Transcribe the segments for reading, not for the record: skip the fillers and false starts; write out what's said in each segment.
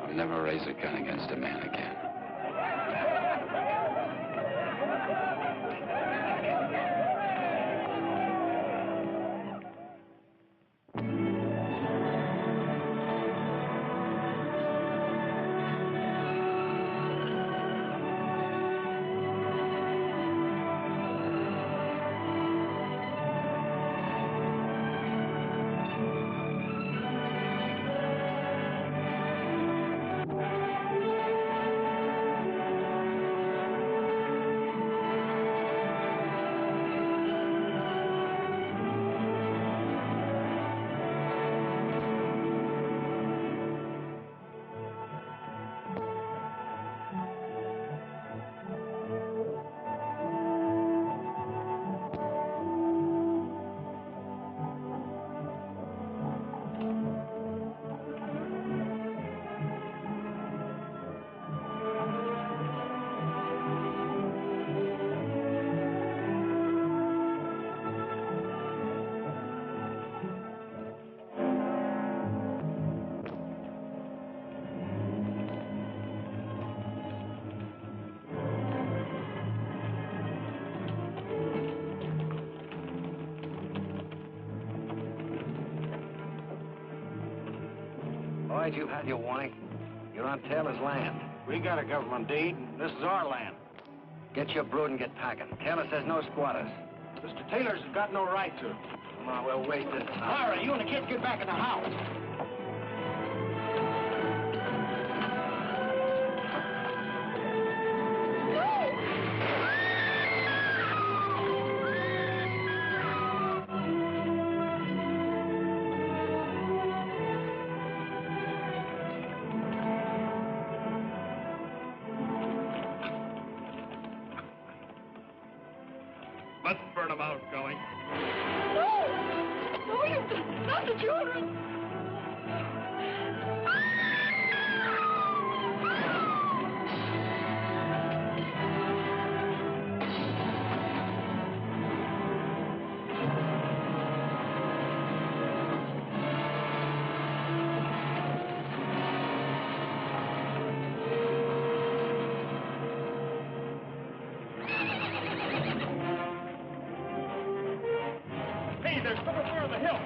I'll never raise a gun against a man again. All right, you've had your warning. You're on Taylor's land. We got a government deed. This is our land. Get your brood and get packing. Taylor says no squatters. Mr. Taylor's got no right to. Come on, we'll wait this time. All right, you and the kids get back in the house. Let's burn them out, Billy. No! No, you not the children! Hey, there's someone over the hill.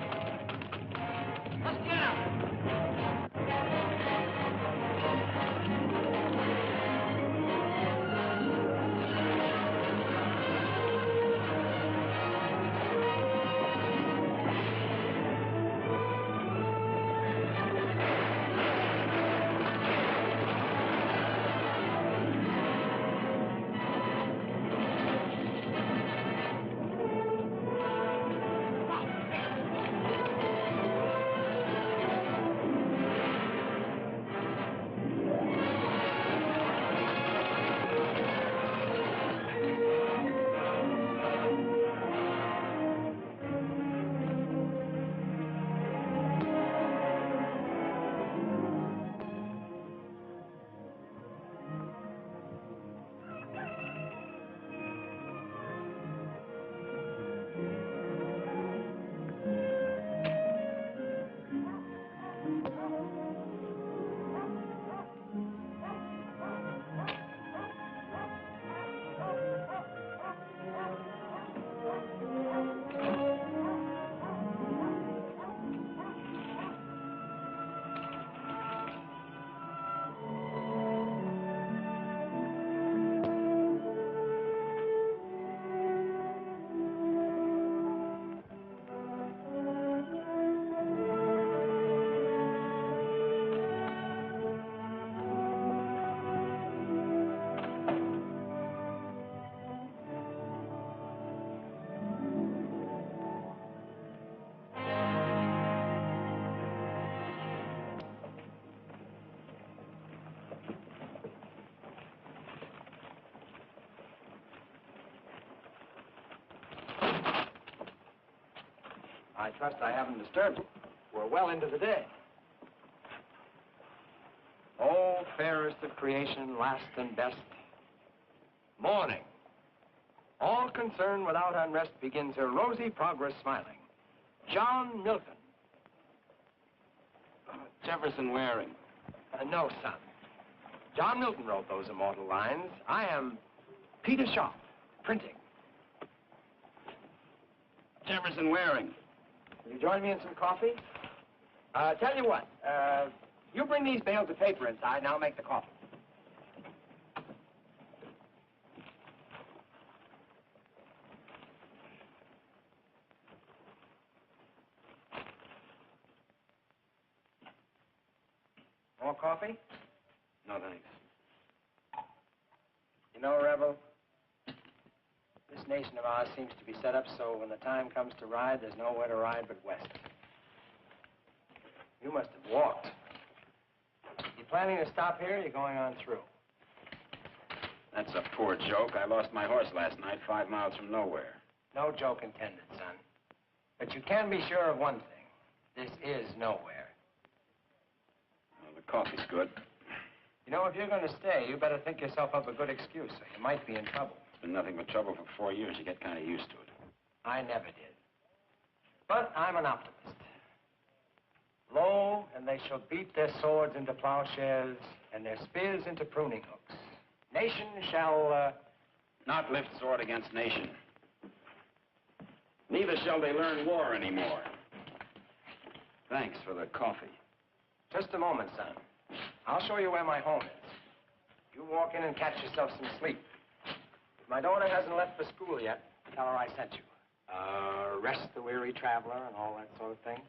I trust I haven't disturbed you. We're well into the day. Oh, fairest of creation, last and best. Morning. All concern without unrest begins her rosy progress smiling. John Milton. Jefferson Waring. No, son. John Milton wrote those immortal lines. I am Peter Shaw, printing. Jefferson Waring. Will you join me in some coffee? Tell you what, you bring these bales of paper inside and I'll make the coffee. More coffee? No, thanks. You know, Rebel, this nation of ours seems to be set up so when the time comes to ride, there's nowhere to ride but west. You must have walked. You planning to stop here or you going on through? That's a poor joke. I lost my horse last night 5 miles from nowhere. No joke intended, son. But you can be sure of one thing. This is nowhere. Well, the coffee's good. You know, if you're going to stay, you better think yourself up a good excuse, or you might be in trouble. It's been nothing but trouble for 4 years. You get kind of used to it. I never did. But I'm an optimist. Lo, and they shall beat their swords into plowshares and their spears into pruning hooks. Nation shall, Not lift sword against nation. Neither shall they learn war anymore. Thanks for the coffee. Just a moment, son. I'll show you where my home is. You walk in and catch yourself some sleep. If my daughter hasn't left for school yet, tell her I sent you. Rest the weary traveler and all that sort of thing.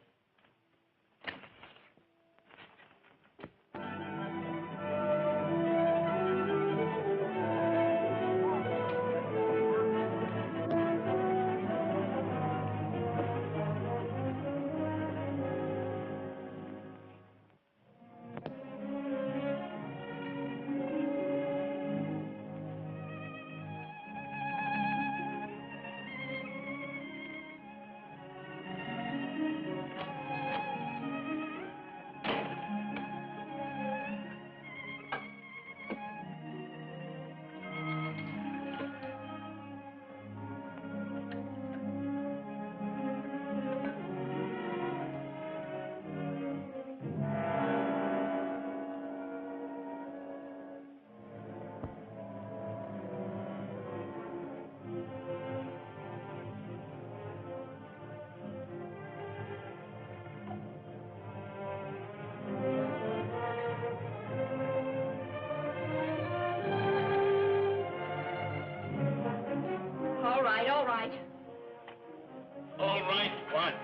All right, what?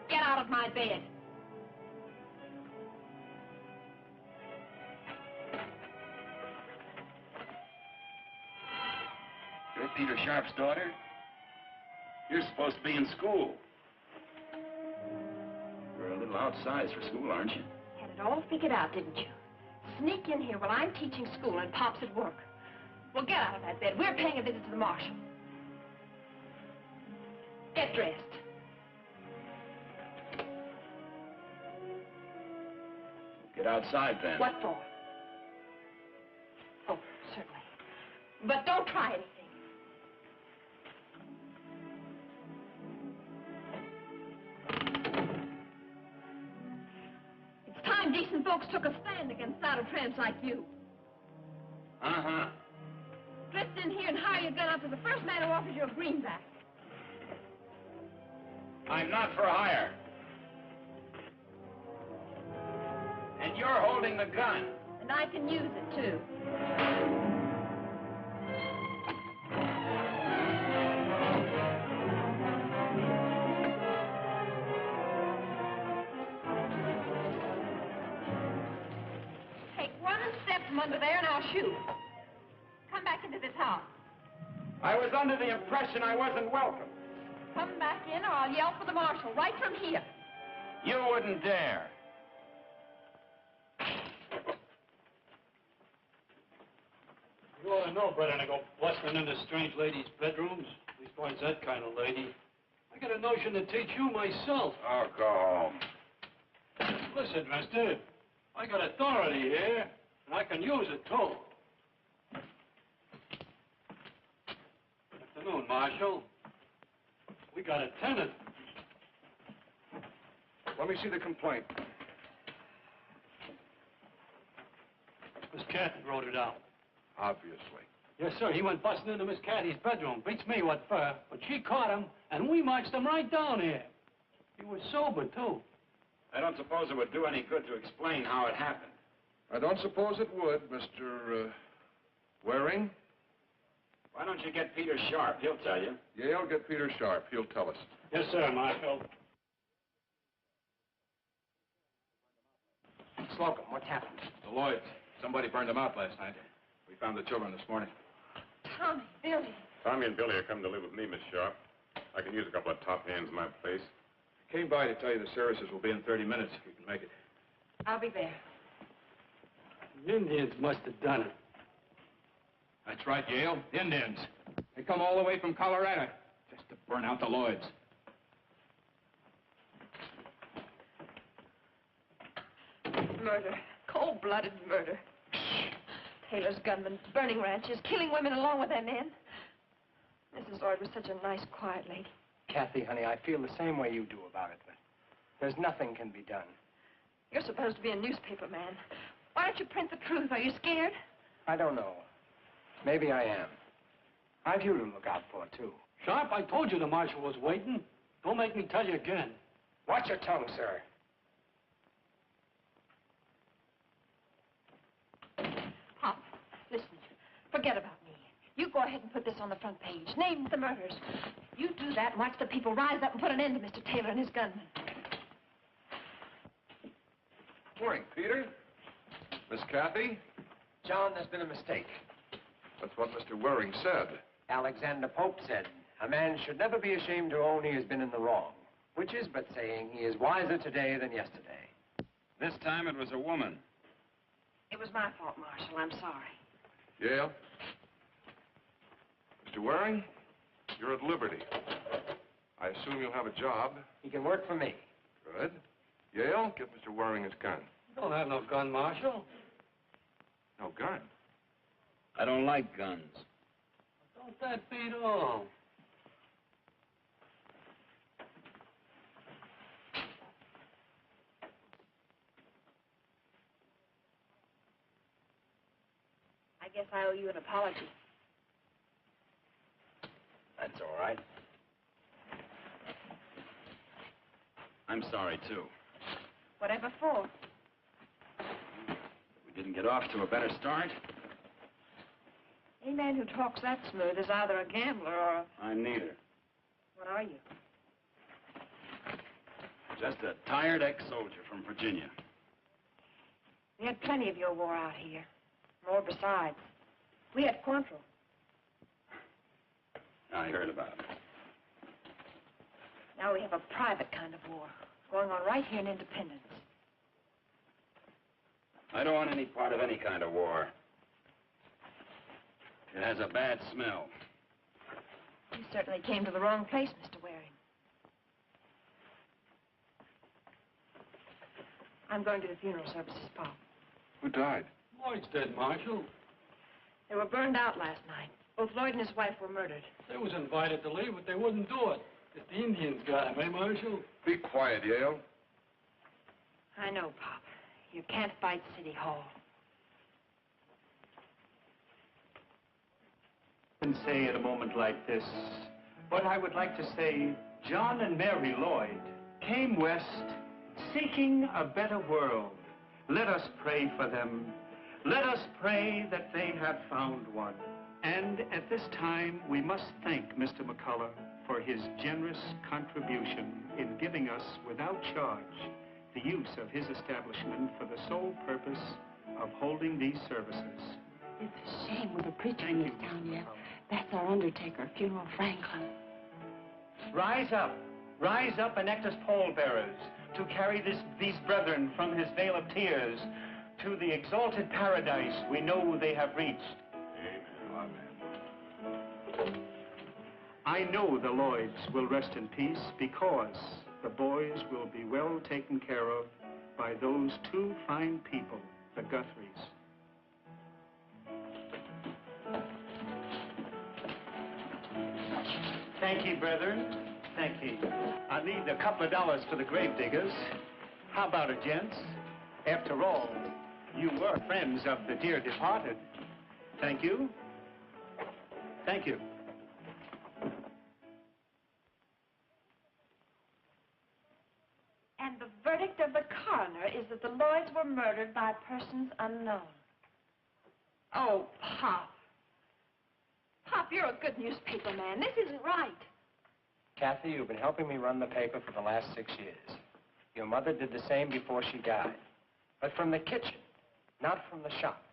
Get out of my bed. You're Peter Sharp's daughter? You're supposed to be in school. You're a little outsized for school, aren't you? Had it all figured out, didn't you? Sneak in here while I'm teaching school and Pop's at work. Well, get out of that bed. We're paying a visit to the marshal. Get dressed. Get outside, then. What for? Oh, certainly. But don't try anything. It's time decent folks took a stand against out of tramps like you. Uh-huh. Drift in here and hire your gun out to the first man who offers you a greenback. I'm not for hire. And you're holding the gun. And I can use it, too. Take one step from under there and I'll shoot. Come back into this house. I was under the impression I wasn't welcome. Come back in or I'll yell for the marshal right from here. You wouldn't dare. You ought to know better than to go blustering into strange ladies' bedrooms. Leastwise, that kind of lady. I got a notion to teach you myself. Oh, go home. Listen, mister, I got authority here, and I can use it, too. Afternoon, Marshal. We got a tenant. Let me see the complaint. Miss Cathy wrote it out. Obviously. Yes, sir. He went busting into Miss Cathy's bedroom. Beats me what for. But she caught him, and we marched him right down here. He was sober, too. I don't suppose it would do any good to explain how it happened. I don't suppose it would, Mr. Waring. Why don't you get Peter Sharp? He'll tell you. Yale, get Peter Sharp. He'll tell us. Yes, sir, Marshal. Slocum, what's happened? The Lloyds. Somebody burned them out last night. We found the children this morning. Tommy, Billy. Tommy and Billy are coming to live with me, Miss Sharp. I can use a couple of top hands in my place. Came by to tell you the services will be in 30 minutes if you can make it. I'll be there. The Indians must have done it. That's right, Yale. Indians. They come all the way from Colorado just to burn out the Lloyds. Murder. Cold-blooded murder. Taylor's gunmen burning ranches, killing women along with their men. Mrs. Lloyd was such a nice, quiet lady. Kathy, honey, I feel the same way you do about it, but there's nothing can be done. You're supposed to be a newspaper man. Why don't you print the truth? Are you scared? I don't know. Maybe I am. I've you to look out for, too. Sharp, I told you the marshal was waiting. Don't make me tell you again. Watch your tongue, sir. Pop, listen. Forget about me. You go ahead and put this on the front page. Name the murders. You do that and watch the people rise up and put an end to Mr. Taylor and his gunmen. Morning, Peter. Miss Kathy. John, there's been a mistake. That's what Mr. Waring said. Alexander Pope said, a man should never be ashamed to own he has been in the wrong, which is but saying he is wiser today than yesterday. This time it was a woman. It was my fault, Marshal. I'm sorry. Yale. Mr. Waring, you're at liberty. I assume you'll have a job. He can work for me. Good. Yale, give Mr. Waring his gun. Don't have no gun, Marshal. No gun? I don't like guns. Don't that beat all? I guess I owe you an apology. That's all right. I'm sorry, too. Whatever for? We didn't get off to a better start. Any man who talks that smooth is either a gambler or a... I'm neither. What are you? Just a tired ex-soldier from Virginia. We had plenty of your war out here. More besides. We had Quantrill. I heard about it. Now we have a private kind of war going on right here in Independence. I don't want any part of any kind of war. It has a bad smell. You certainly came to the wrong place, Mr. Waring. I'm going to the funeral services, Pop. Who died? Lloyd's dead, Marshal. They were burned out last night. Both Lloyd and his wife were murdered. They was invited to leave, but they wouldn't do it. If the Indians got him, eh, Marshal? Be quiet, Yale. I know, Pop. You can't fight City Hall. And say at a moment like this, what I would like to say, John and Mary Lloyd came west seeking a better world. Let us pray for them. Let us pray that they have found one. And at this time, we must thank Mr. McCullough for his generous contribution in giving us, without charge, the use of his establishment for the sole purpose of holding these services. It's a shame with a preacher in this town yet. That's our undertaker, Funeral Franklin. Rise up and act as pallbearers to carry these brethren from his vale of tears to the exalted paradise we know they have reached. Amen. I know the Lloyds will rest in peace because the boys will be well taken care of by those two fine people, the Guthries. Thank ye, brethren. Thank ye. I need a couple of dollars for the grave diggers. How about it, gents? After all, you were friends of the dear departed. Thank you. Thank you. And the verdict of the coroner is that the Lloyds were murdered by persons unknown. Oh, Pop. Pop, you're a good newspaper man. This isn't right. Kathy, you've been helping me run the paper for the last 6 years. Your mother did the same before she died. But from the kitchen, not from the shop.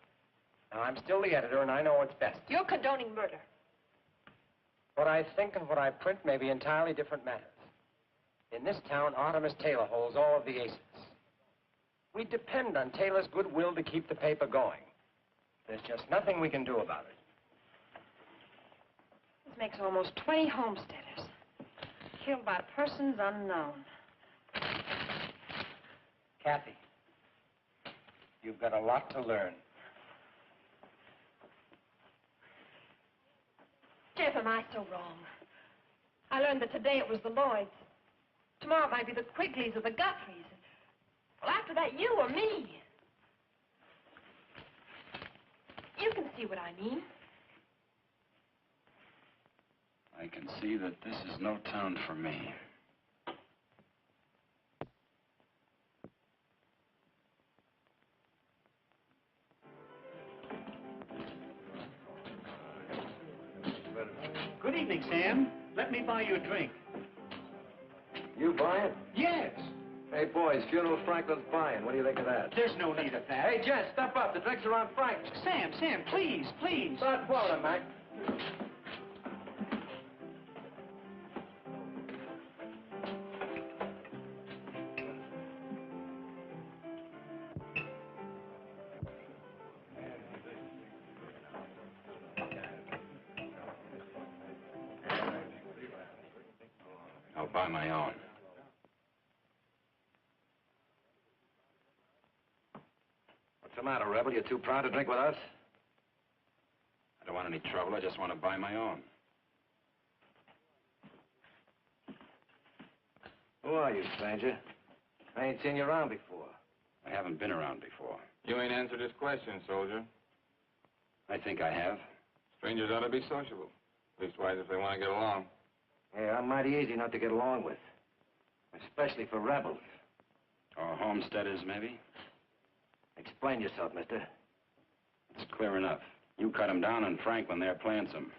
Now, I'm still the editor, and I know what's best. You're condoning murder. What I think and what I print may be entirely different matters. In this town, Artemis Taylor holds all of the aces. We depend on Taylor's goodwill to keep the paper going. There's just nothing we can do about it. This makes almost 20 homesteaders. Killed by persons unknown. Kathy, you've got a lot to learn. Jeff, am I so wrong? I learned that today it was the Lloyds. Tomorrow it might be the Quigleys or the Guthries. Well, after that, you or me. You can see what I mean. I can see that this is no town for me. Good evening, Sam. Let me buy you a drink. You buying? Yes. Hey, boys, funeral Franklin's buying. What do you think of that? There's no need of that. Hey, Jen, step up. The drinks are on Frank. Sam, please, please. Start pouring, Mac. I'll buy my own. What's the matter, Rebel? You too proud to drink with us? I don't want any trouble. I just want to buy my own. Who are you, stranger? I ain't seen you around before. I haven't been around before. You ain't answered his question, soldier. I think I have. Strangers ought to be sociable. Leastwise, if they want to get along. Hey, I'm mighty easy not to get along with. Especially for rebels. Or homesteaders, maybe? Explain yourself, mister. It's clear enough. You cut them down in Franklin, they're playing some.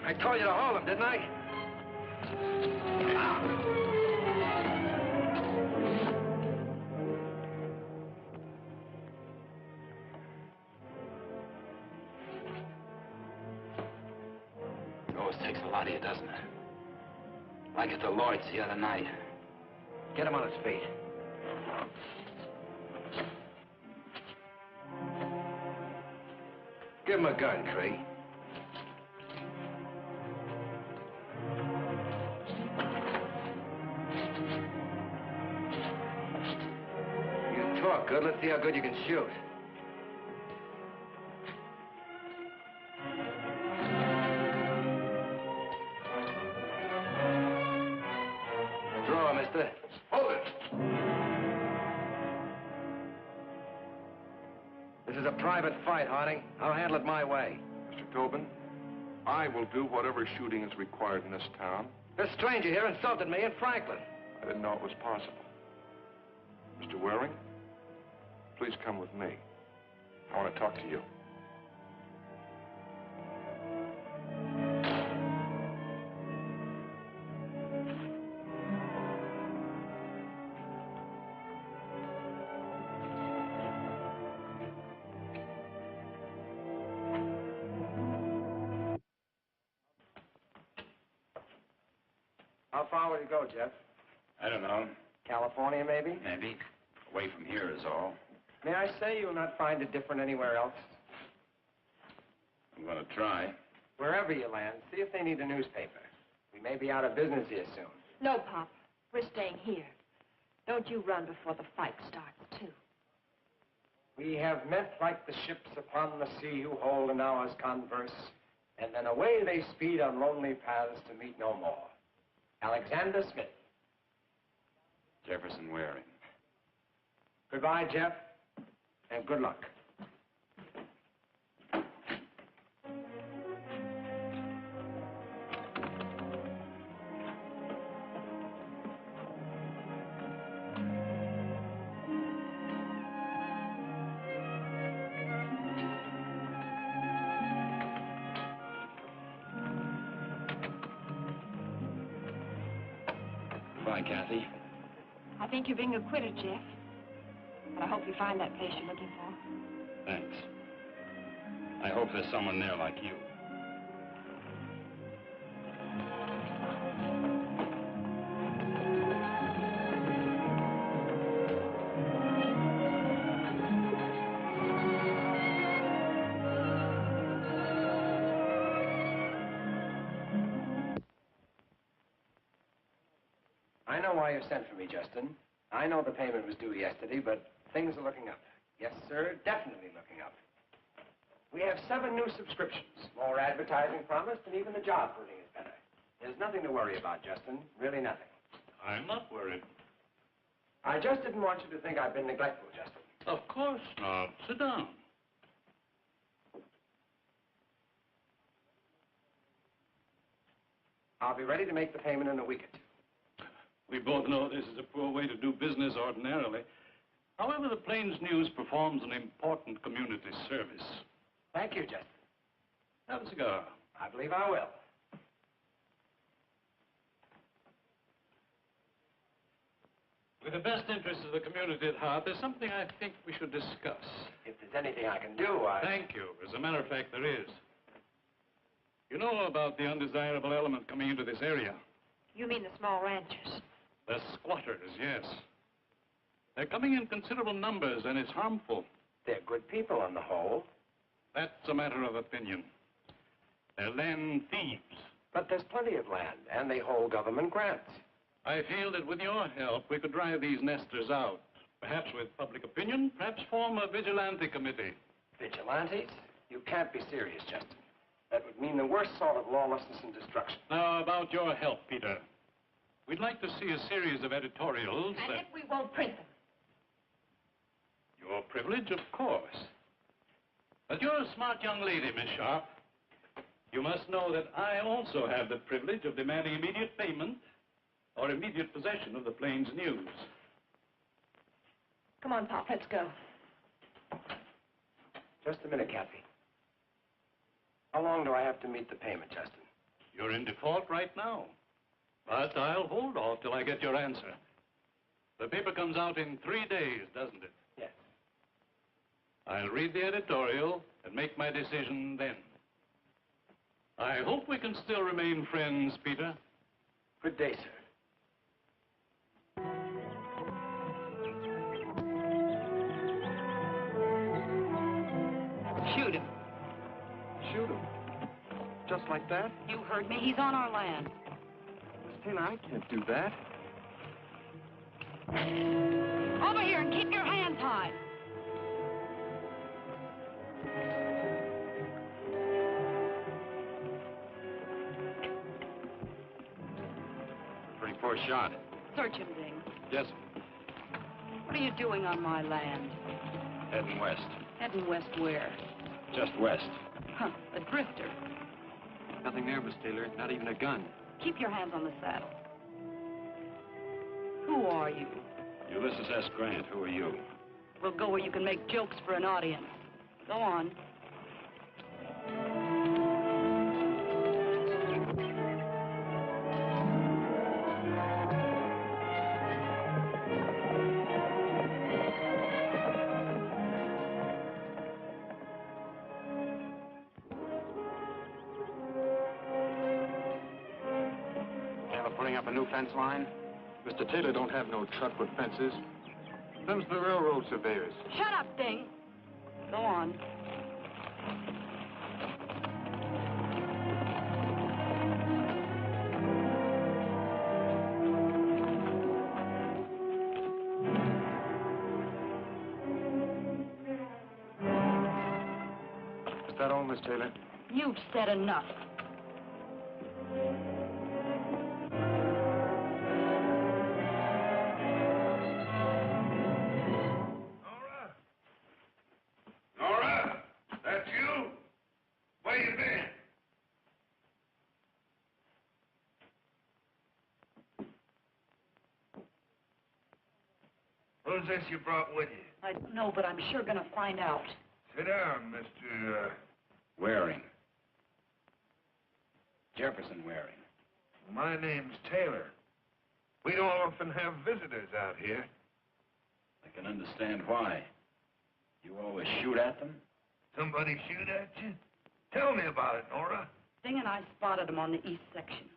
I told you to hold him, didn't I? It always takes a lot of you, doesn't it? Like at the Lloyds the other night. Get him on his feet. Give him a gun, Cree. You talk good. Let's see how good you can shoot. Draw, mister. Hold it. This is a private fight, Harding. I'll handle it my way. Mr. Tobin, I will do whatever shooting is required in this town. This stranger here insulted me in Franklin. I didn't know it was possible. Mr. Waring, please come with me. I want to talk to you. How far would it go, Jeff? I don't know. California, maybe? Maybe. Away from here is all. May I say you'll not find it different anywhere else? I'm going to try. Wherever you land, see if they need a newspaper. We may be out of business here soon. No, Pop. We're staying here. Don't you run before the fight starts, too. We have met like the ships upon the sea who hold an hour's converse, and then away they speed on lonely paths to meet no more. Alexander Smith. Jefferson Waring. Goodbye, Jeff, and good luck. Goodbye, Kathy. I think you're being acquitted, Jeff. But I hope you find that place you're looking for. Thanks. I hope there's someone there like you. I know why you sent for me, Justin. I know the payment was due yesterday, but things are looking up. Yes, sir, definitely looking up. We have 7 new subscriptions, more advertising promised, and even the job footing is better. There's nothing to worry about, Justin. Really nothing. I'm not worried. I just didn't want you to think I've been neglectful, Justin. Of course not. Sit down. I'll be ready to make the payment in a week or 2. We both know this is a poor way to do business ordinarily. However, the Plains News performs an important community service. Thank you, Justin. Have a cigar. I believe I will. With the best interests of the community at heart, there's something I think we should discuss. If there's anything I can do, I... Thank you. As a matter of fact, there is. You know about the undesirable element coming into this area? You mean the small ranchers? The squatters, yes. They're coming in considerable numbers, and it's harmful. They're good people on the whole. That's a matter of opinion. They're land thieves. But there's plenty of land, and they hold government grants. I feel that with your help, we could drive these nesters out. Perhaps with public opinion, perhaps form a vigilante committee. Vigilantes? You can't be serious, Justin. That would mean the worst sort of lawlessness and destruction. Now, about your help, Peter. We'd like to see a series of editorials And if we won't print them? Your privilege, of course. But you're a smart young lady, Miss Sharp. You must know that I also have the privilege of demanding immediate payment or immediate possession of the Plains News. Come on, Pop, let's go. Just a minute, Kathy. How long do I have to meet the payment, Justin? You're in default right now. But I'll hold off till I get your answer. The paper comes out in 3 days, doesn't it? Yes. I'll read the editorial and make my decision then. I hope we can still remain friends, Peter. Good day, sir. Shoot him. Shoot him. Just like that? You heard me. He's on our land. Miss Taylor, I can't do that. Over here and keep your hands high. Pretty poor shot. Search him, Ding. Yes, What are you doing on my land? heading west. Heading west where? Just west. Huh, a drifter. Nothing there, Miss Taylor. Not even a gun. Keep your hands on the saddle. Who are you? Ulysses S. Grant, who are you? We'll go where you can make jokes for an audience. Go on. up a new fence line? Mr. Taylor don't have no truck with fences. Them's the railroad surveyors. Shut up, Ding. Go on. Is that all, Miss Taylor? You've said enough. Nora, that's you? Where you been? Who's this you brought with you? I don't know, but I'm sure gonna find out. Sit down, Mr. Waring. Jefferson Waring. My name's Taylor. We don't often have visitors out here. I can understand why. You always shoot at them? Somebody shoot at you? Tell me about it, Nora. Ding and I spotted him on the east section.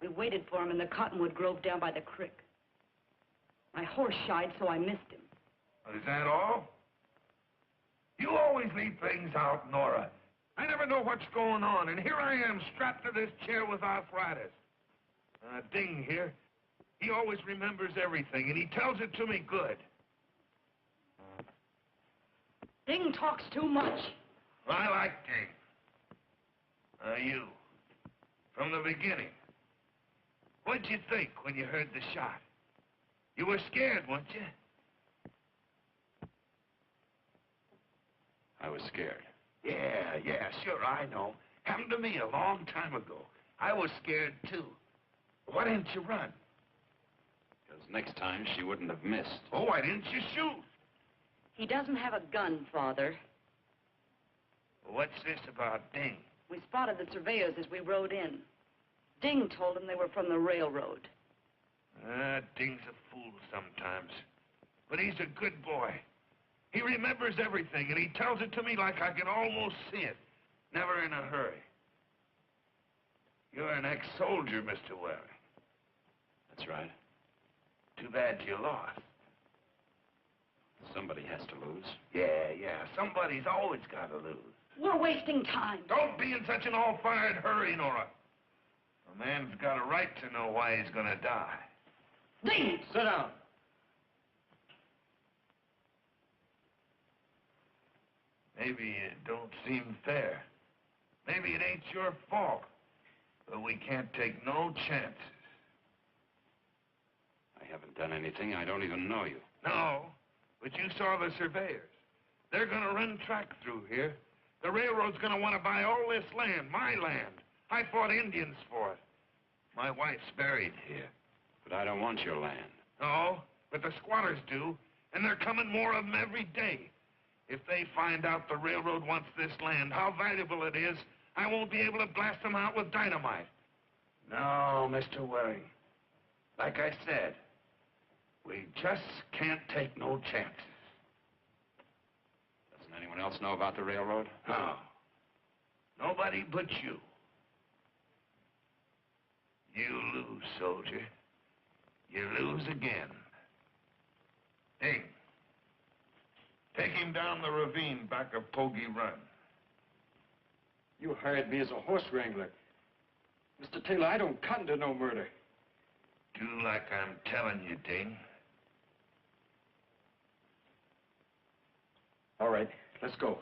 We waited for him in the cottonwood grove down by the creek. My horse shied, so I missed him. Is that all? You always leave things out, Nora. I never know what's going on, and here I am strapped to this chair with arthritis. Ding here, he always remembers everything, and he tells it to me good. Ding talks too much. I like Ding. You, from the beginning, what'd you think when you heard the shot? You were scared, weren't you? I was scared. Yeah, sure, I know. Happened to me a long time ago. I was scared, too. Why didn't you run? Because next time she wouldn't have missed. Oh, why didn't you shoot? He doesn't have a gun, Father. What's this about Ding? We spotted the surveyors as we rode in. Ding told him they were from the railroad. Ding's a fool sometimes. But he's a good boy. He remembers everything, and he tells it to me like I can almost see it. Never in a hurry. You're an ex-soldier, Mr. Waring. That's right. Too bad you lost. Somebody has to lose. Yeah. Somebody's always got to lose. We're wasting time. Don't be in such an all-fired hurry, Nora. A man's got a right to know why he's gonna die. Ding! Sit down. Maybe it don't seem fair. Maybe it ain't your fault. But we can't take no chances. I haven't done anything. I don't even know you. No, but you saw the surveyors. They're gonna run track through here. The railroad's gonna want to buy all this land, my land. I fought Indians for it. My wife's buried here. But I don't want your land. No, but the squatters do, and they're coming more of them every day. If they find out the railroad wants this land, how valuable it is, I won't be able to blast them out with dynamite. No, Mr. Waring. Like I said, we just can't take no chances. Doesn't anyone else know about the railroad? No. Nobody but you. You lose, soldier. You lose again. Ding. Take him down the ravine back of Pogey Run. You hired me as a horse wrangler. Mr. Taylor, I don't cotton to no murder. Do like I'm telling you, Ding. All right, let's go.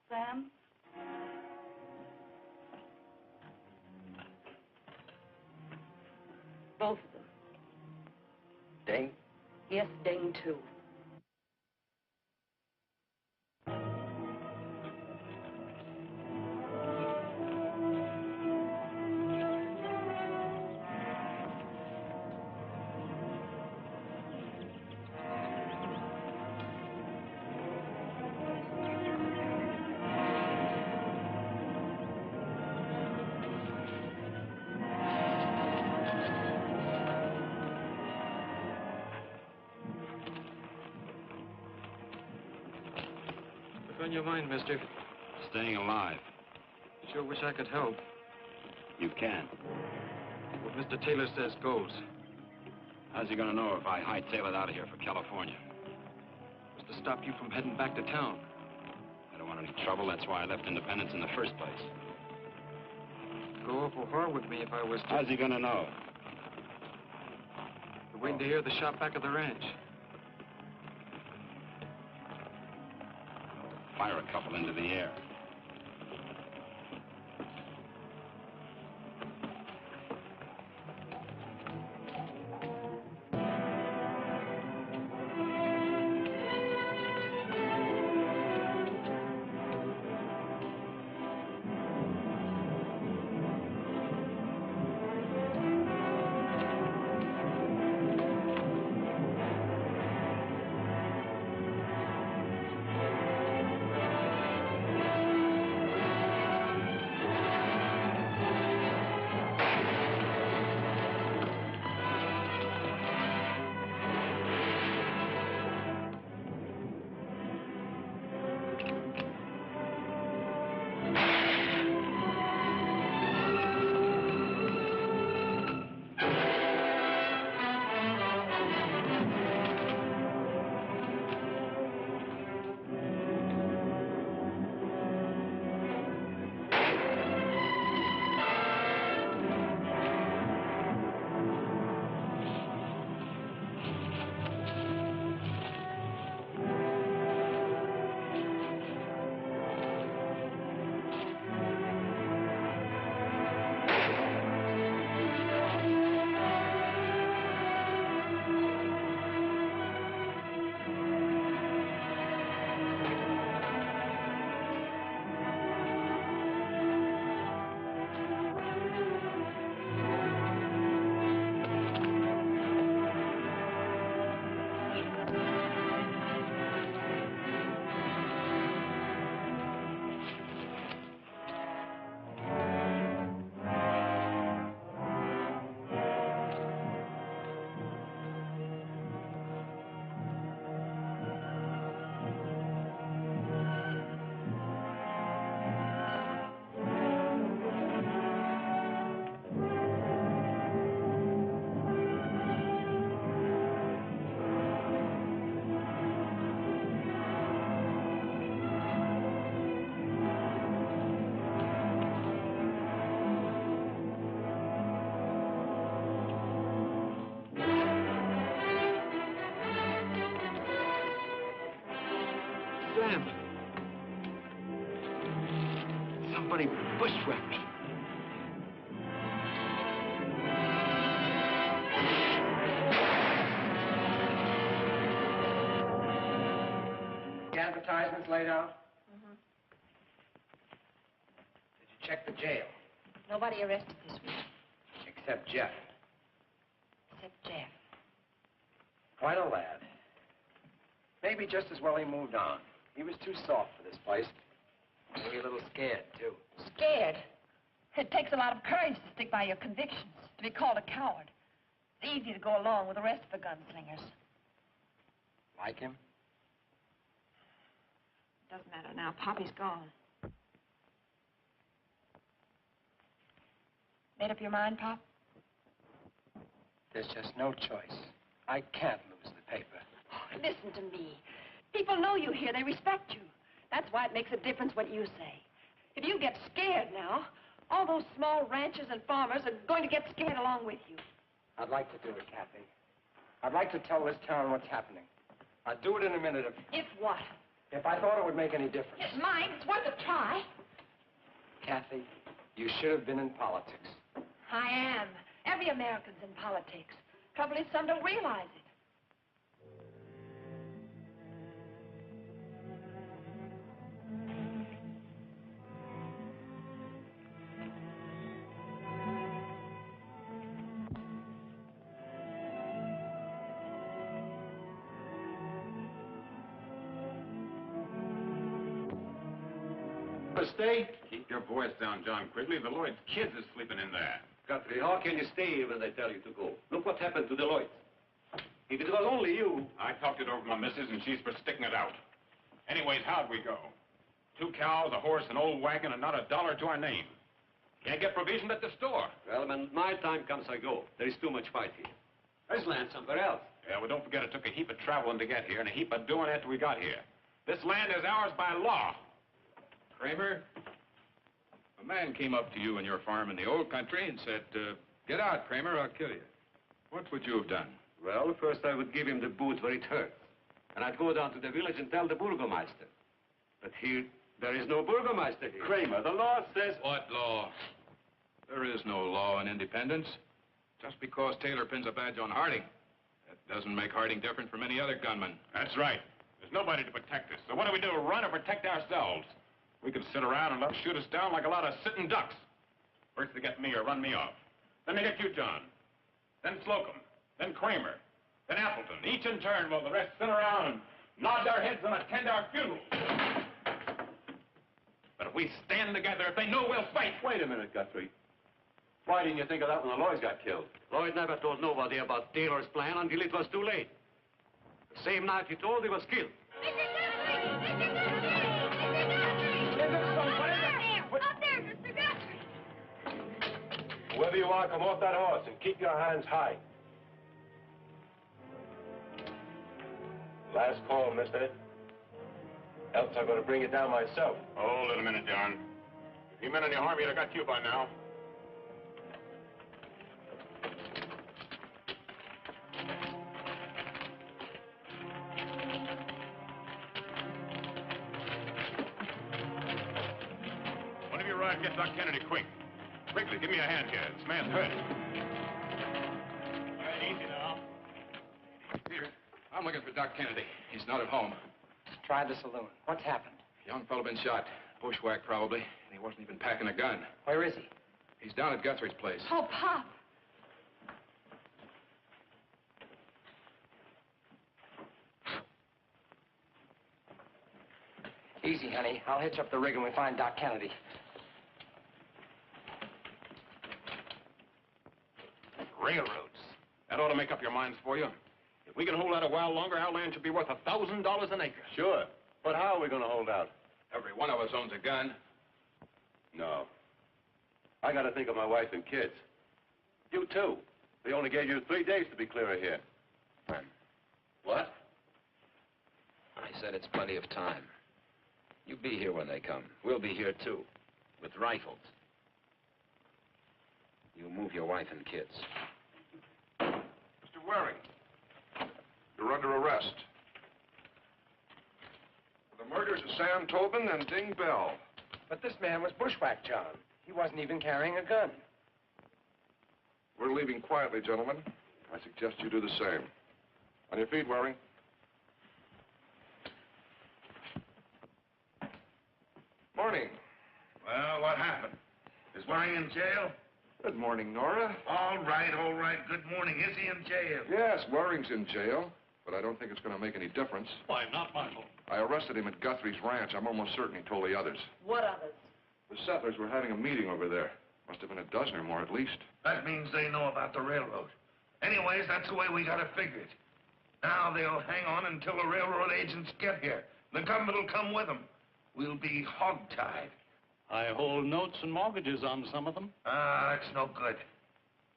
Sam? Both of them. Ding? Yes, Ding, too. on your mind, mister? Staying alive. Sure wish I could help. You can. What Mr. Taylor says goes. How's he gonna know if I hightail it out of here for California? Was to stop you from heading back to town. I don't want any trouble. That's why I left Independence in the first place. Go awful far with me if I was to... How's he gonna know? We're waiting to hear the shot back of the ranch. Fire a couple into the air. Sam! Somebody bushwhacked me. The advertisements laid out? Mm-hmm. Did you check the jail? Nobody arrested this week, Except Jeff. except Jeff. Quite a lad. Maybe just as well he moved on. He was too soft for this place. Maybe a little scared, too. Scared? It takes a lot of courage to stick by your convictions, to be called a coward. It's easy to go along with the rest of the gunslingers. Like him? Doesn't matter now. Poppy's gone. Made up your mind, Pop? There's just no choice. I can't lose the paper. Oh, listen to me. People know you here. They respect you. That's why it makes a difference what you say. If you get scared now, all those small ranchers and farmers are going to get scared along with you. I'd like to do it, Kathy. I'd like to tell this town what's happening. I'd do it in a minute If what? if I thought it would make any difference. It might. It's worth a try. Kathy, you should have been in politics. I am. Every American's in politics. Trouble is, some don't realize it. Stay? Keep your voice down, John Quigley. The Lloyd's kids is sleeping in there. Guthrie, how can you stay when they tell you to go? Look what happened to the Lloyds. If it was only you... I talked it over with my missus, and she's for sticking it out. Anyways, how'd we go? 2 cows, a horse, an old wagon, and not a dollar to our name. Can't get provision at the store. Well, when my time comes, I go. There is too much fight here. There's land somewhere else. Yeah, well, don't forget it took a heap of traveling to get here and a heap of doing after we got here. This land is ours by law. Kramer, a man came up to you in your farm in the old country and said, get out, Kramer, I'll kill you. What would you have done? Well, first I would give him the boot where it hurts. And I'd go down to the village and tell the burgomaster. But here, there is no burgomaster here. Kramer, the law says... What law? There is no law in independence. Just because Taylor pins a badge on Harding, that doesn't make Harding different from any other gunman. That's right. There's nobody to protect us. So what do? Run or protect ourselves? We could sit around and let them shoot us down like a lot of sitting ducks. First they get me or run me off. Then they get you, John. Then Slocum. Then Kramer. Then Appleton. Each in turn while the rest sit around and nod their heads and attend our funeral. But if we stand together, if they know we'll fight... Wait a minute, Guthrie. Why didn't you think of that when the Lloyds got killed? Lloyd never told nobody about Taylor's plan until it was too late. The same night he told, he was killed. Up there, Mr. Guthrie! Whoever you are, come off that horse and keep your hands high. Last call, mister. Else I'm going to bring it down myself. Hold it a minute, John. If he meant any harm, he'd have got you by now. One of you ride, get Doc Kennedy quick. Quickly, give me a hand here. This man's hurt. All right, easy now. Peter, I'm looking for Doc Kennedy. He's not at home. Try the saloon. What's happened? Young fellow been shot. Bushwhack, probably. And he wasn't even packing a gun. Where is he? He's down at Guthrie's place. Oh, Pop. Easy, honey. I'll hitch up the rig when we find Doc Kennedy. Railroads. That ought to make up your minds for you. If we can hold out a while longer, our land should be worth $1,000 an acre. Sure. But how are we going to hold out? Every one of us owns a gun. No. I got to think of my wife and kids. You, too. They only gave you 3 days to be clear of here. What? I said it's plenty of time. You be here when they come. We'll be here, too, with rifles. You move your wife and kids. Mr. Waring, you're under arrest. For the murders of Sam Tobin and Ding Bell. But this man was bushwhacked, John. He wasn't even carrying a gun. We're leaving quietly, gentlemen. I suggest you do the same. On your feet, Waring. Morning. Well, what happened? Is Waring in jail? Good morning, Nora. All right, all right. Good morning. Is he in jail? Yes, Waring's in jail, but I don't think it's going to make any difference. Why not, Michael? I arrested him at Guthrie's ranch. I'm almost certain he told the others. What others? The settlers were having a meeting over there. Must have been a dozen or more at least. That means they know about the railroad. Anyways, that's the way we got to figure it. Now they'll hang on until the railroad agents get here. The government will come with them. We'll be hogtied. I hold notes and mortgages on some of them. Ah, that's no good.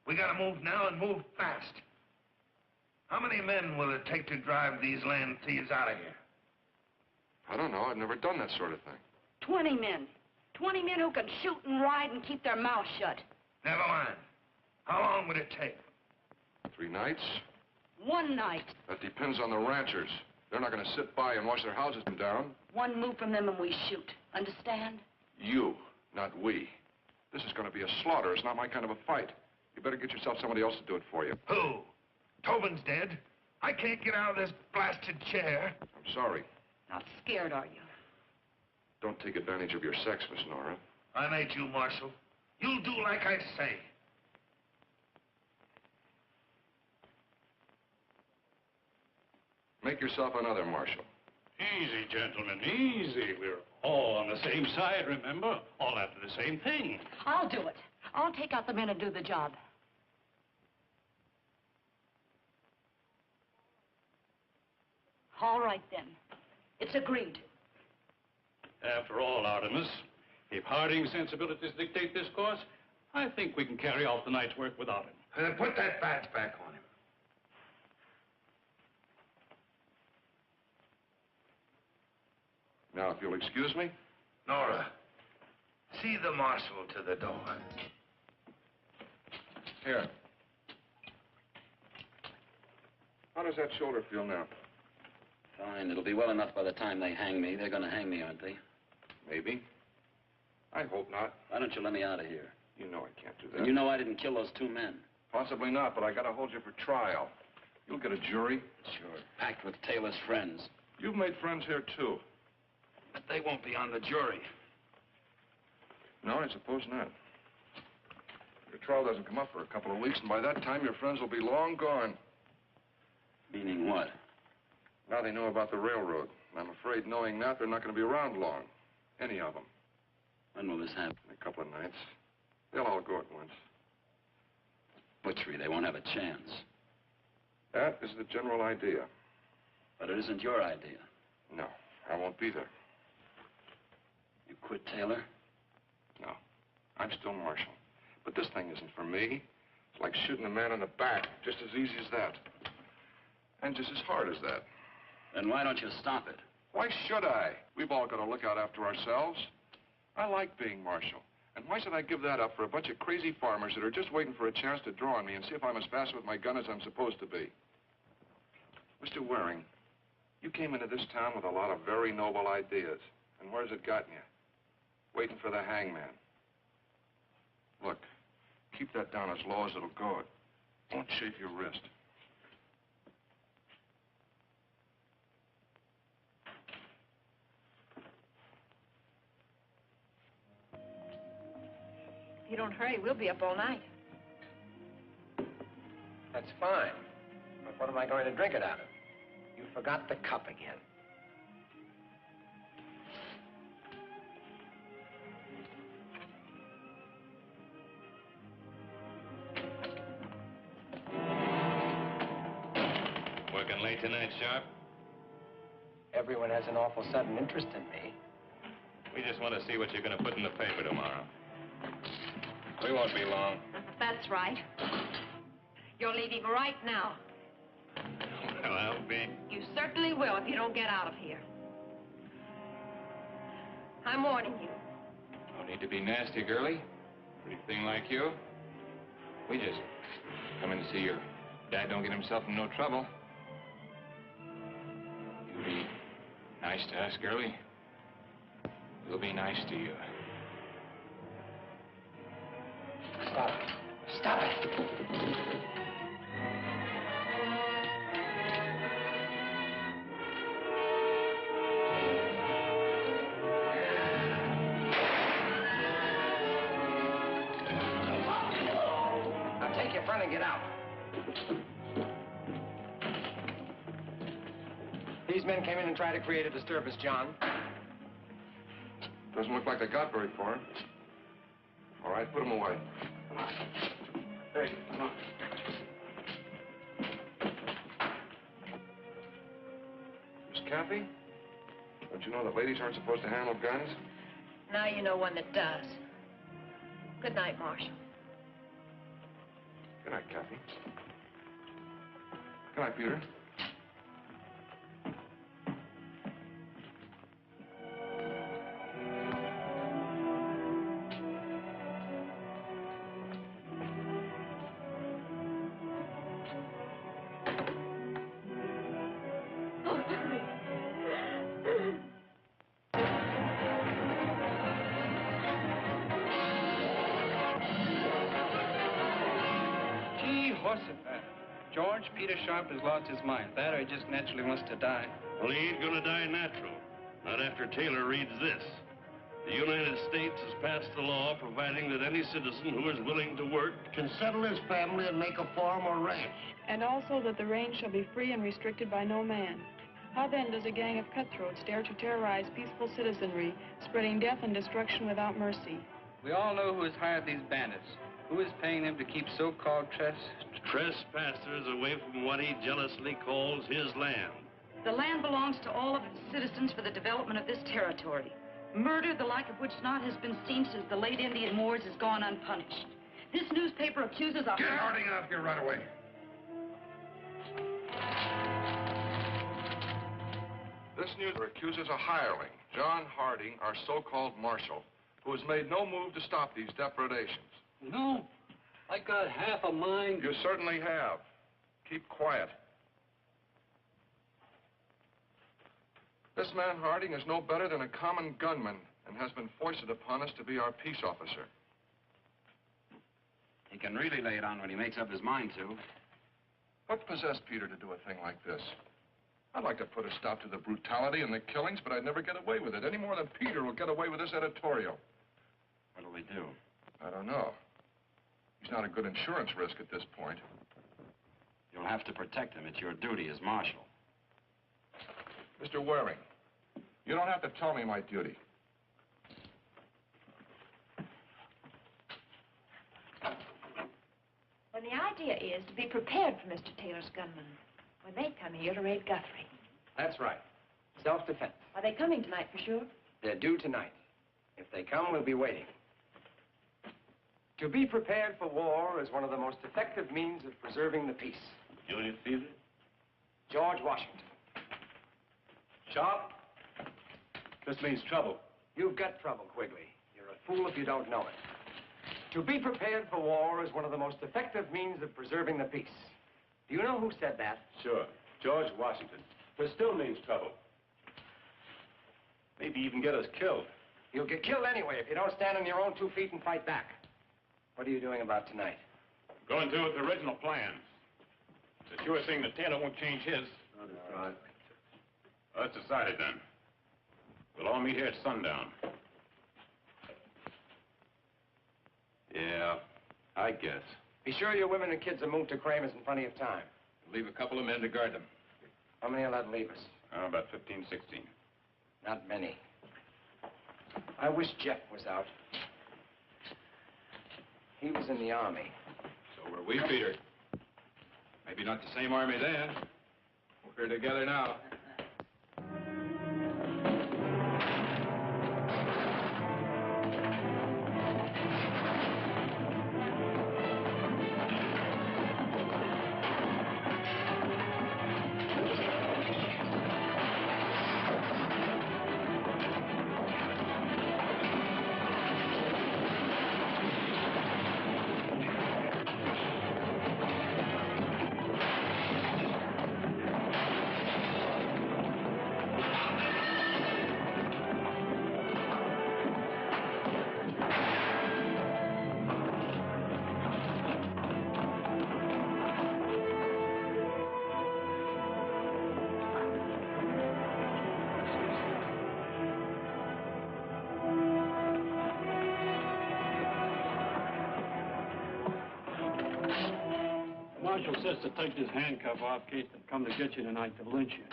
We got to move now and move fast. How many men will it take to drive these land thieves out of here? I don't know. I've never done that sort of thing. 20 men. 20 men who can shoot and ride and keep their mouths shut. Never mind. How long would it take? 3 nights? 1 night. That depends on the ranchers. They're not going to sit by and watch their houses come down. 1 move from them and we shoot. Understand? You, not we. This is going to be a slaughter. It's not my kind of a fight. You better get yourself somebody else to do it for you. Who? Tobin's dead. I can't get out of this blasted chair. I'm sorry. Not scared, are you? Don't take advantage of your sex, Miss Nora. I made you, Marshal. You'll do like I say. Make yourself another, Marshal. Easy, gentlemen, easy. We're all on the same side, remember? All after the same thing. I'll do it. I'll take out the men and do the job. All right, then. It's agreed. After all, Artemis, if Harding's sensibilities dictate this course, I think we can carry off the night's work without him. Put that badge back on him. Now, if you'll excuse me. Nora, see the marshal to the door. Here. How does that shoulder feel now? Fine. It'll be well enough by the time they hang me. They're going to hang me, aren't they? Maybe. I hope not. Why don't you let me out of here? You know I can't do that. And you know I didn't kill those 2 men. Possibly not, but I gotta hold you for trial. You'll get a jury. Sure. Packed with Taylor's friends. You've made friends here, too. But they won't be on the jury. No, I suppose not. Your trial doesn't come up for a couple of weeks, and by that time, your friends will be long gone. Meaning what? Now they know about the railroad. And I'm afraid, knowing that, they're not going to be around long. Any of them. When will this happen? In a couple of nights. They'll all go at once. Butchery, they won't have a chance. That is the general idea. But it isn't your idea. No, I won't be there. You quit Taylor? No, I'm still marshal. But this thing isn't for me. It's like shooting a man in the back, just as easy as that. And just as hard as that. Then why don't you stop it? Why should I? We've all got to look out after ourselves. I like being marshal. And why should I give that up for a bunch of crazy farmers that are just waiting for a chance to draw on me and see if I'm as fast with my gun as I'm supposed to be? Mr. Waring, you came into this town with a lot of very noble ideas. And where's it gotten you? Waiting for the hangman. Look, keep that down as low as it'll go. It won't chafe your wrist. If you don't hurry, we'll be up all night. That's fine. But what am I going to drink it out of? You forgot the cup again. Working late tonight, Sharp? Everyone has an awful sudden interest in me. We just want to see what you're going to put in the paper tomorrow. We won't be long. That's right. You're leaving right now. Well, I'll be. You certainly will if you don't get out of here. I'm warning you. No need to be nasty, girlie. Pretty thing like you. We just come in to see your dad don't get himself in no trouble. You be nice to us, girlie. We'll be nice to you. Stop it. Stop it. Now take your friend and get out. These men came in and tried to create a disturbance, John. Doesn't look like they got very far. All right, put them away. Come on. Hey, come on. Miss Kathy, don't you know that ladies aren't supposed to handle guns? Now you know one that does. Good night, Marshal. Good night, Kathy. Good night, Peter. George, Peter Sharp has lost his mind. That or he just naturally wants to die. Well, he ain't gonna die natural. Not after Taylor reads this. The United States has passed a law providing that any citizen who is willing to work Can settle his family and make a farm or ranch. And also that the range shall be free and restricted by no man. How then does a gang of cutthroats dare to terrorize peaceful citizenry, spreading death and destruction without mercy? We all know who has hired these bandits. Who is paying them to keep so-called trespassers away from what he jealously calls his land? The land belongs to all of its citizens for the development of this territory. Murder, the like of which not has been seen since the late Indian wars, has gone unpunished. This newspaper accuses a... Get Harding out here right away. This newspaper accuses a hireling, John Harding, our so-called marshal, who has made no move to stop these depredations. No, I got half a mind. You certainly have. Keep quiet. This man Harding is no better than a common gunman and has been foisted upon us to be our peace officer. He can really lay it on when he makes up his mind to. What possessed Peter to do a thing like this? I'd like to put a stop to the brutality and the killings, but I'd never get away with it, any more than Peter will get away with this editorial. What'll we do? I don't know. He's not a good insurance risk at this point. You'll have to protect him. It's your duty as marshal. Mr. Waring, you don't have to tell me my duty. Well, the idea is to be prepared for Mr. Taylor's gunmen when they come here to raid Guthrie. That's right. Self-defense. Are they coming tonight for sure? They're due tonight. If they come, we'll be waiting. To be prepared for war is one of the most effective means of preserving the peace. Julius Caesar? George Washington. Sharp? This means trouble. You've got trouble, Quigley. You're a fool if you don't know it. To be prepared for war is one of the most effective means of preserving the peace. Do you know who said that? Sure. George Washington. This still means trouble. Maybe even get us killed. You'll get killed anyway if you don't stand on your own 2 feet and fight back. What are you doing about tonight? Going through with the original plans. It's a sure thing that Taylor won't change his. Right. Well, that's decided then. We'll all meet here at sundown. Yeah, I guess. Be sure your women and kids are moved to Kramer's in plenty of time. Leave a couple of men to guard them. How many will that leave us? About 15, 16. Not many. I wish Jeff was out. He was in the army. So were we, Peter. Maybe not the same army then. We're together now. Marshal says to take this handcuff off in case they come to get you tonight to lynch you.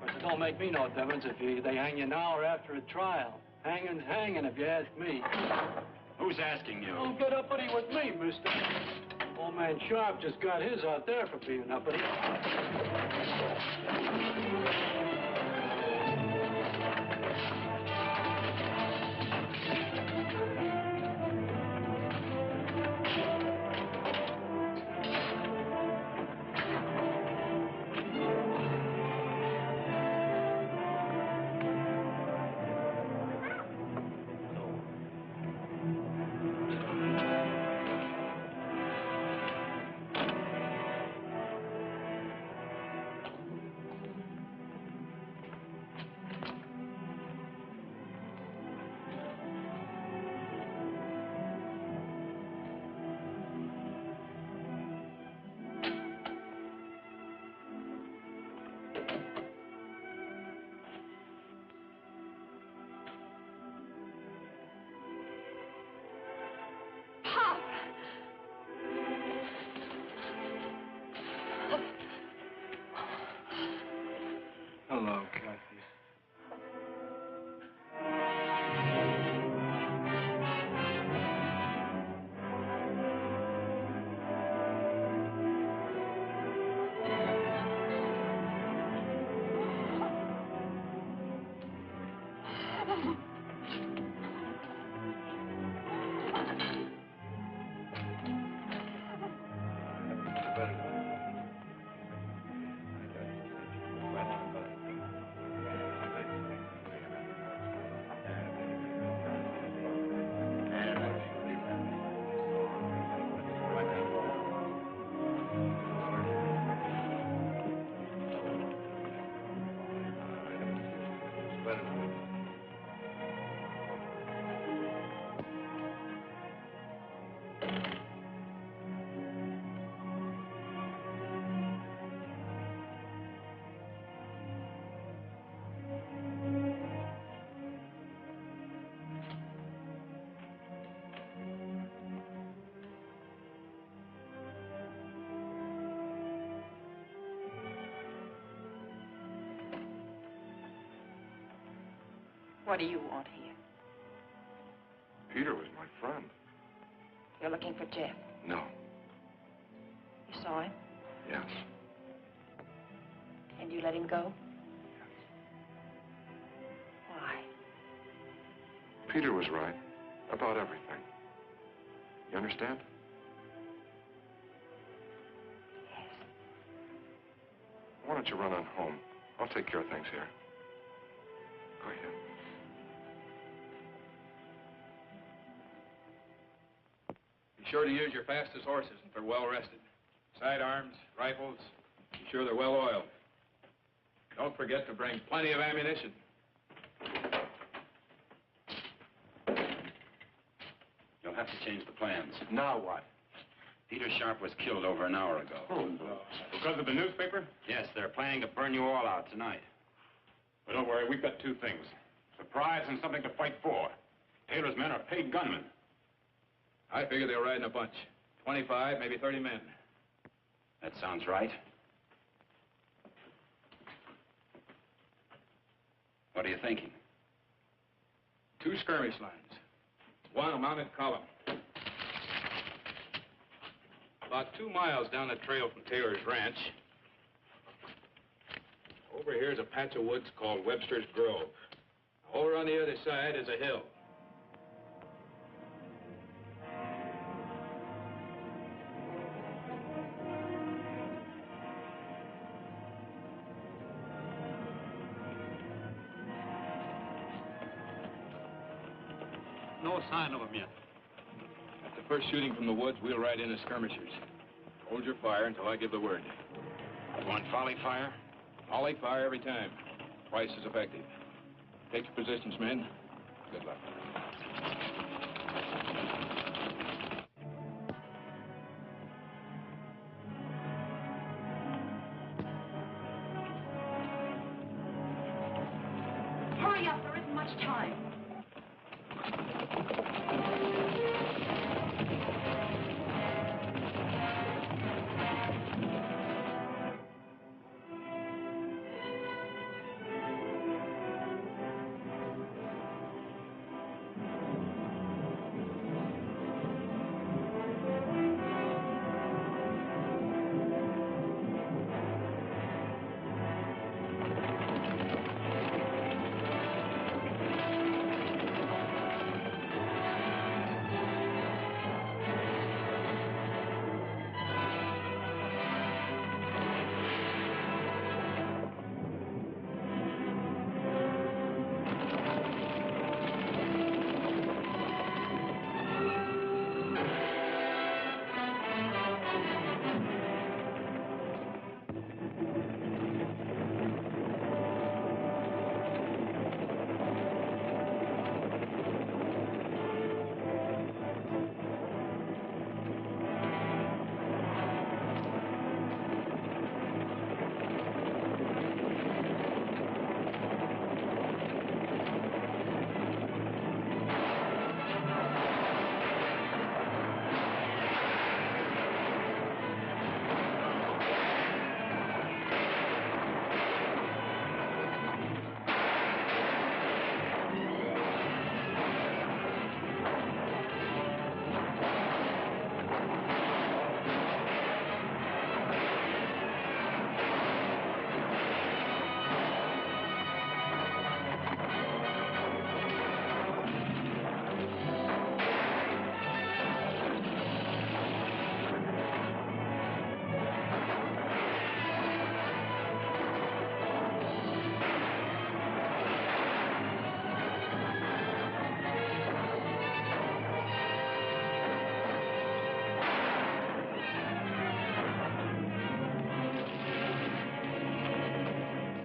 But it don't make me no difference if they hang you now or after a trial. Hanging's hanging, if you ask me. Who's asking you? Don't get uppity with me, mister. Old man Sharp just got his out there for being uppity. What do you want here? Peter was my friend. You're looking for Jeff. No. You saw him? Yes. And you let him go? Why? Peter was right about everything. You understand? Yes. Why don't you run on home? I'll take care of things here. Go ahead. Be sure to use your fastest horses if they're well rested. Sidearms, rifles, be sure they're well oiled. Don't forget to bring plenty of ammunition. You'll have to change the plans. Now what? Peter Sharp was killed over an hour ago. Oh, no. Because of the newspaper? Yes, they're planning to burn you all out tonight. But don't worry, we've got two things. Surprise and something to fight for. Taylor's men are paid gunmen. I figure they'll ride in a bunch. 25, maybe 30 men. That sounds right. What are you thinking? 2 skirmish lines. 1 a mounted column. About 2 miles down the trail from Taylor's ranch. Over here's a patch of woods called Webster's Grove. Over on the other side is a hill. No sign of them yet. At the first shooting from the woods, we'll ride in as skirmishers. Hold your fire until I give the word. You want volley fire? Volley fire every time. Twice as effective. Take your positions, men. Good luck. Hurry up, there isn't much time.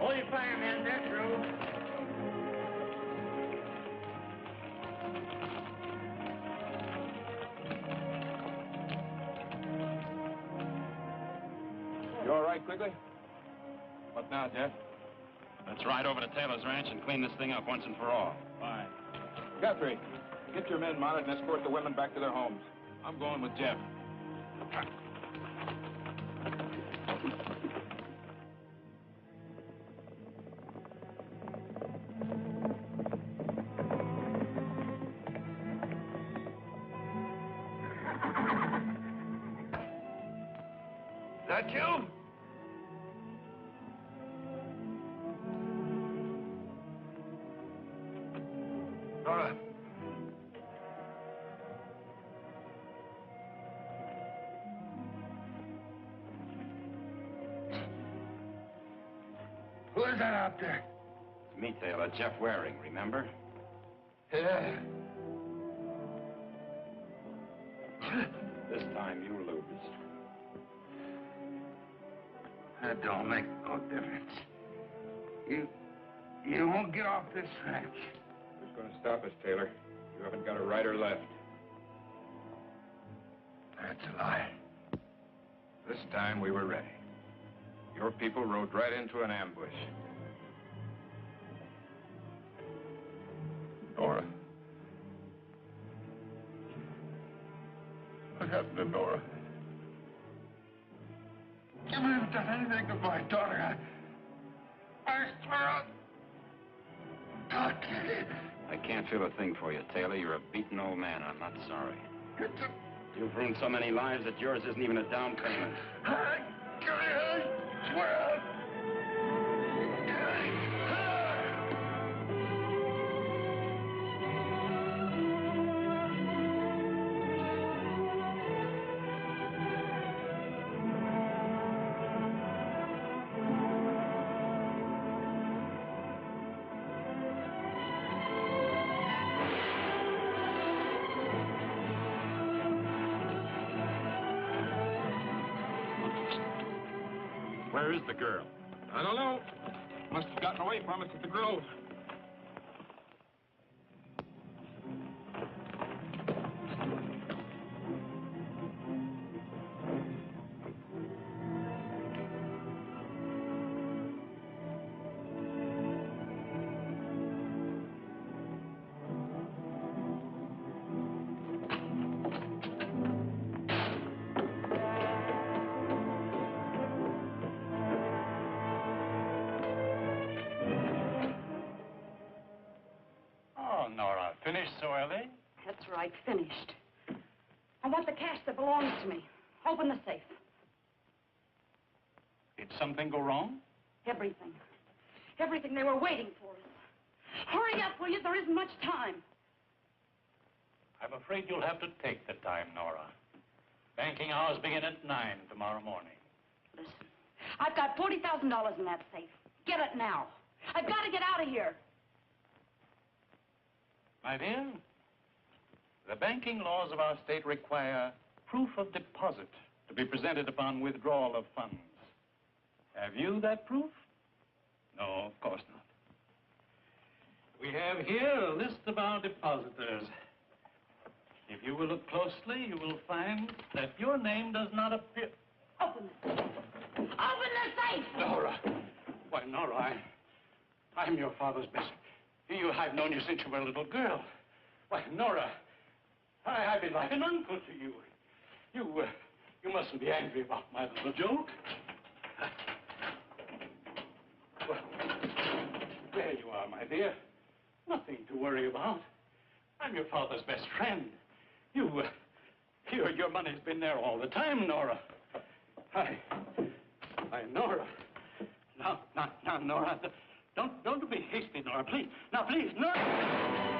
All you firemen, they're through. You all right, Quigley? What now, Jeff? Let's ride over to Taylor's ranch and clean this thing up once and for all. Fine. Guthrie, get your men mounted and escort the women back to their homes. I'm going with Jeff. that you? Nora. Who is that out there? It's me, Taylor. Jeff Waring, remember? Yeah. This time you lose. That don't make no difference. You won't get off this ranch. Who's going to stop us, Taylor? You haven't got a right or left. That's a lie. This time we were ready. Your people rode right into an ambush. Nora. What happened to Nora? You haven't done anything to my daughter. I swear I'll... God. I can't feel a thing for you, Taylor. You're a beaten old man. I'm not sorry. You've ruined so many lives that yours isn't even a down payment. I swear. Where is the girl? I don't know. Must have gotten away from us at the Grove. Nora, finished so early? That's right, finished. I want the cash that belongs to me. Open the safe. Did something go wrong? Everything. Everything. They were waiting for us. Hurry up, will you? There isn't much time. I'm afraid you'll have to take the time, Nora. Banking hours begin at 9 tomorrow morning. Listen, I've got $40,000 in that safe. Get it now. I've got to get out of here. My dear, the banking laws of our state require proof of deposit to be presented upon withdrawal of funds. Have you that proof? No, of course not. We have here a list of our depositors. If you will look closely, you will find that your name does not appear. Open the safe. Open the safe! Nora. Why, Nora, I'm your father's best. I've known you since you were a little girl. Why, Nora, I've been like an uncle to you. You mustn't be angry about my little joke. Well, there you are, my dear. Nothing to worry about. I'm your father's best friend. Your money's been there all the time, Nora. Nora. Now, Nora, don't be hasty, Nora, please. Now, please, Nora.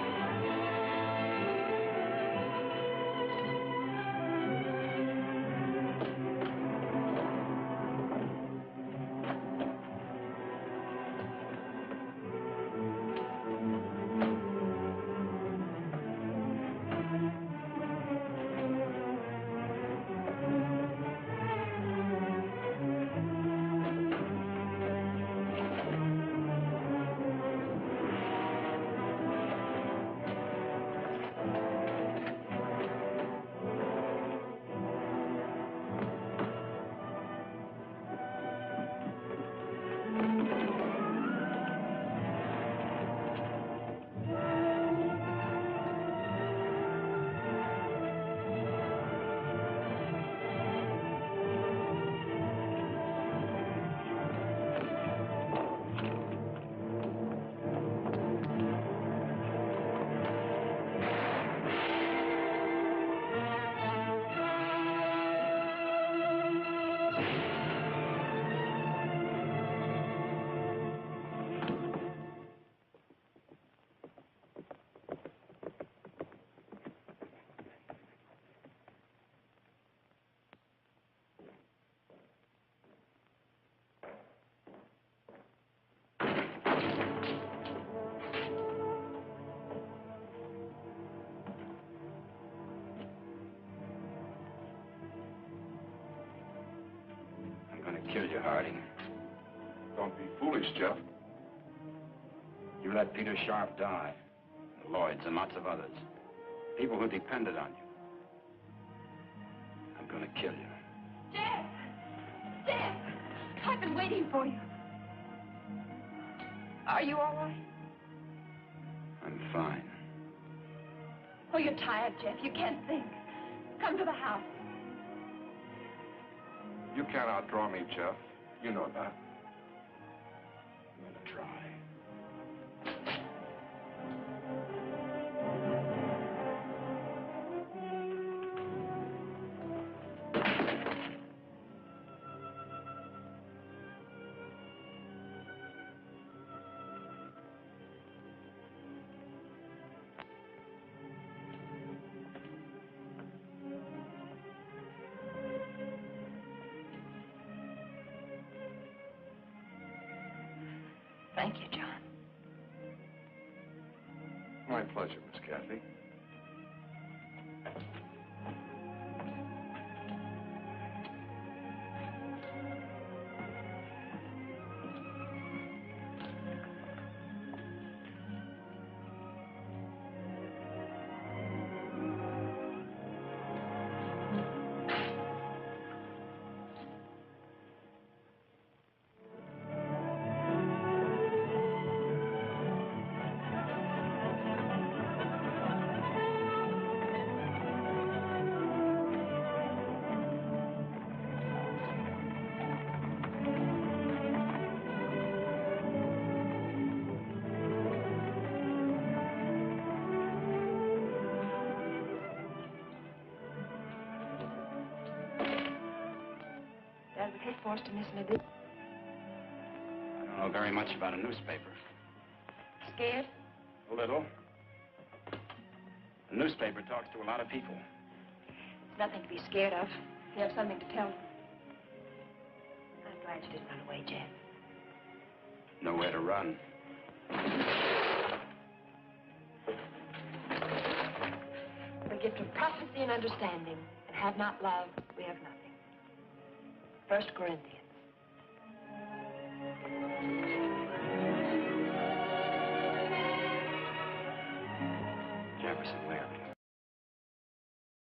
kill you, Harding. Don't be foolish, Jeff. You let Peter Sharp die, the Lloyds and lots of others. People who depended on you. I'm gonna kill you. Jeff! Jeff! I've been waiting for you. Are you all right? I'm fine. Oh, you're tired, Jeff. You can't think. Come to the house. You can't outdraw me, Jeff. You know that. I'm gonna try. Thank you, John. My pleasure, Miss Kathy. Dad, was he forced to miss an edition? I don't know very much about a newspaper. Scared? A little. A newspaper talks to a lot of people. It's nothing to be scared of. You have something to tell them. I'm glad you didn't run away, Jeff. Nowhere to run. The gift of prophecy and understanding, and have not love, we have nothing. 1 Corinthians.